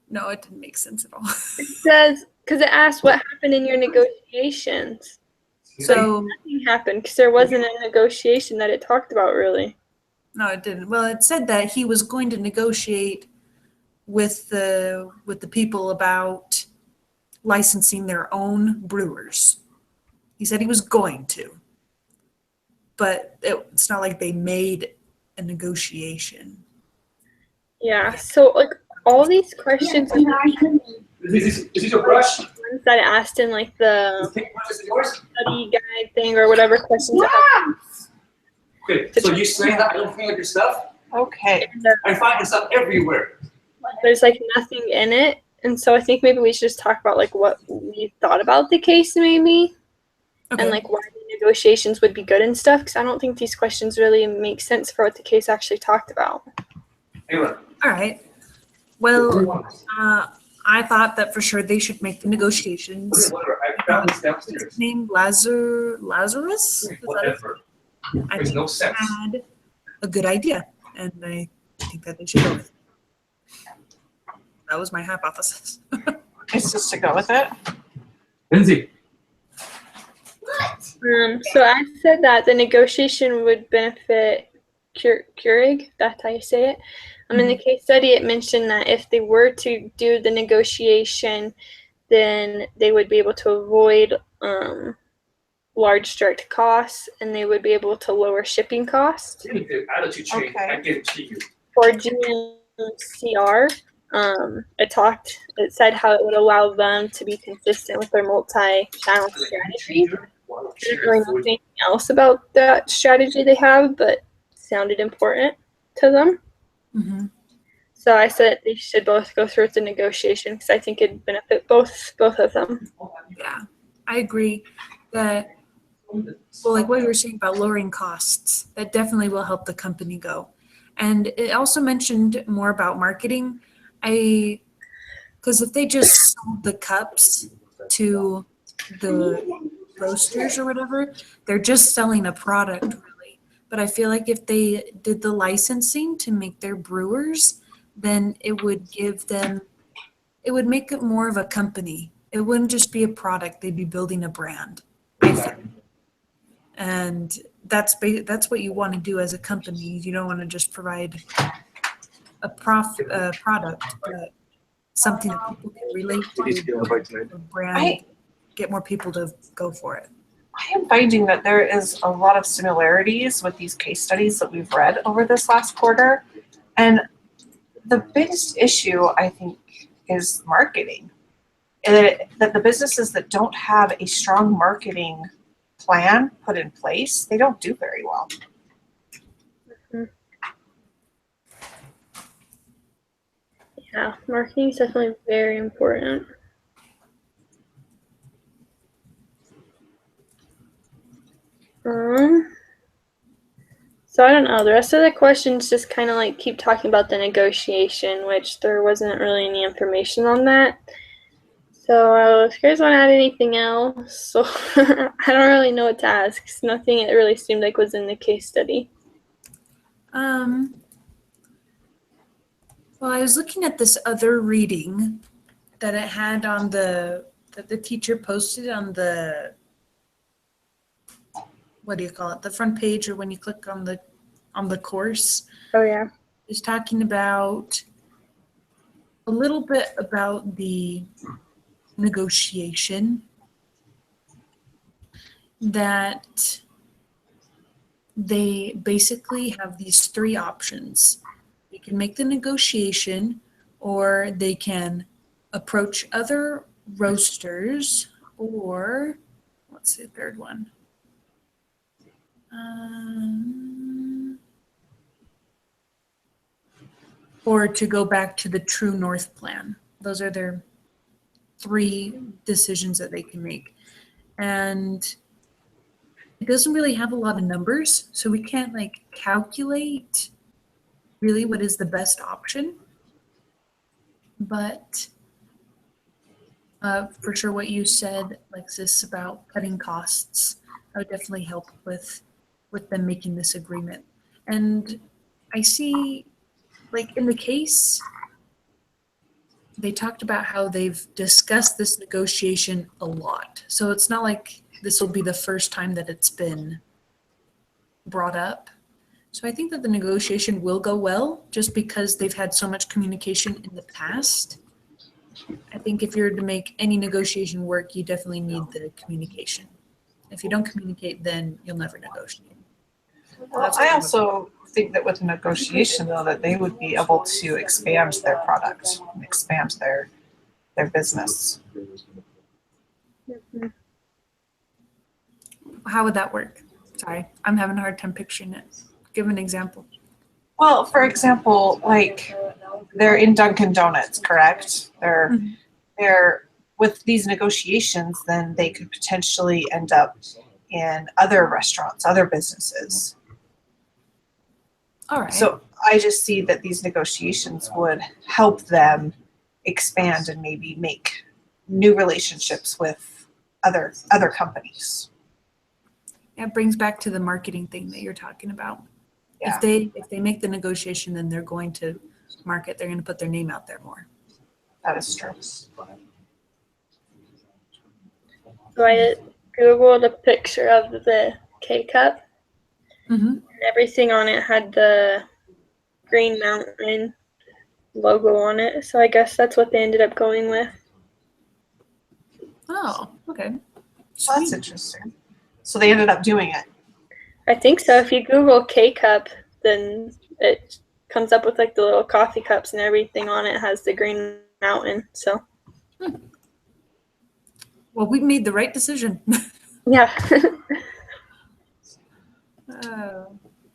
No, it didn't make sense at all. It says, because it asked what happened in your negotiations. So nothing happened because there wasn't a negotiation that it talked about really. no, it didn't. Well, it said that he was going to negotiate with the people about licensing their own brewers. He said he was going to, but it's not like they made a negotiation. Yeah. So like all these questions Is this your brush? ones that it asked in like the study guide thing or whatever questions. Okay, so you saying that I don't clean up your stuff? Okay. I'm finding stuff everywhere. There's like nothing in it, and so I think maybe we should just talk about like what we thought about the case maybe, Okay. and like why the negotiations would be good and stuff. Because I don't think these questions really make sense for what the case actually talked about. Anyway. All right. Well, I thought that for sure they should make the negotiations. Whatever. I found this downstairs. His name Lazarus? Whatever. I Makes think no sense. had a good idea, and I think that they should go with it. That was my hypothesis. It's just to go with it. Lindsay. So I said that the negotiation would benefit Keurig. That's how you say it. In the case study, it mentioned that if they were to do the negotiation, then they would be able to avoid large direct costs, and they would be able to lower shipping costs. Attitude change. Okay. I give it to you. For GMCR, it said how it would allow them to be consistent with their multi-channel strategy. I didn't really know anything else about that strategy they have, but it sounded important to them. Mm-hmm. So I said they should both go through with the negotiation because I think it'd benefit both of them. Yeah, I agree that, well, like what you were saying about lowering costs, that definitely will help the company go. And it also mentioned more about marketing. Because if they just sold the cups to the roasters or whatever, they're just selling a product really. But I feel like if they did the licensing to make their brewers, then it would make it more of a company. It wouldn't just be a product, they'd be building a brand, I think. And that's what you want to do as a company. You don't want to just provide a product, but something that people can relate to, a brand, get more people to go for it. I am finding that there is a lot of similarities with these case studies that we've read over this last quarter. And the biggest issue, I think, is marketing. That the businesses that don't have a strong marketing plan put in place, they don't do very well. Yeah, marketing is definitely very important. So I don't know. The rest of the questions just kind of like keep talking about the negotiation, which there wasn't really any information on that. So if you guys want to add anything else, so I don't really know what to ask. Nothing it really seemed like was in the case study. Well, I was looking at this other reading that it had on that the teacher posted on the, what do you call it? The front page, or when you click on the course. Oh yeah. Is talking about a little bit about the negotiation, that they basically have these three options. They can make the negotiation, or they can approach other roasters, or what's the third one? Or to go back to the True North plan. Those are their three decisions that they can make. And it doesn't really have a lot of numbers, so we can't like calculate really what is the best option. But for sure what you said, Alexis, about cutting costs, that would definitely help with them making this agreement. And I see, like in the case, they talked about how they've discussed this negotiation a lot. So it's not like this will be the first time that it's been brought up. So I think that the negotiation will go well just because they've had so much communication in the past. I think if you're to make any negotiation work, you definitely need the communication. If you don't communicate, then you'll never negotiate. Well, I also think that with a negotiation, though, that they would be able to expand their product and expand their business. Mhm. How would that work? Sorry, I'm having a hard time picturing it. Give an example. Well, for example, like they're in Dunkin' Donuts, correct? They're with these negotiations, then they could potentially end up in other restaurants, other businesses. All right. So I just see that these negotiations would help them expand and maybe make new relationships with other companies. It brings back to the marketing thing that you're talking about. Yeah. If they make the negotiation, then they're going to market. They're going to put their name out there more. That is true. So I googled a picture of the K-cup. Mm-hmm. And everything on it had the Green Mountain logo on it. So I guess that's what they ended up going with. Oh, okay. Well, that's interesting. So they ended up doing it. I think so. If you Google K-cup, then it comes up with like the little coffee cups and everything on it has the Green Mountain. So Well, we made the right decision. yeah.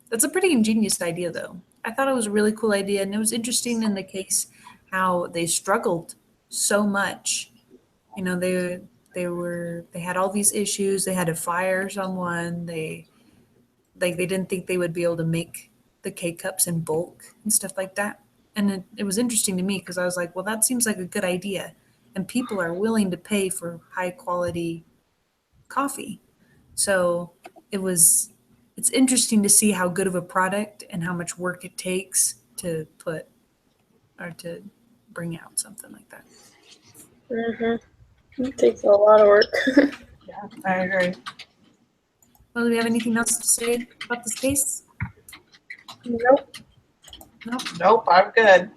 That's a pretty ingenious idea, though. I thought it was a really cool idea, and it was interesting in the case how they struggled so much. You know, they had all these issues. They had to fire someone. They didn't think they would be able to make the K cups in bulk and stuff like that. And it was interesting to me because I was like, well, that seems like a good idea, and people are willing to pay for high quality coffee. So it's interesting to see how good of a product and how much work it takes to put or to bring out something like that. It takes a lot of work. Yeah, I agree. Well, do we have anything else to say about this case? Nope. No. Nope, I'm good.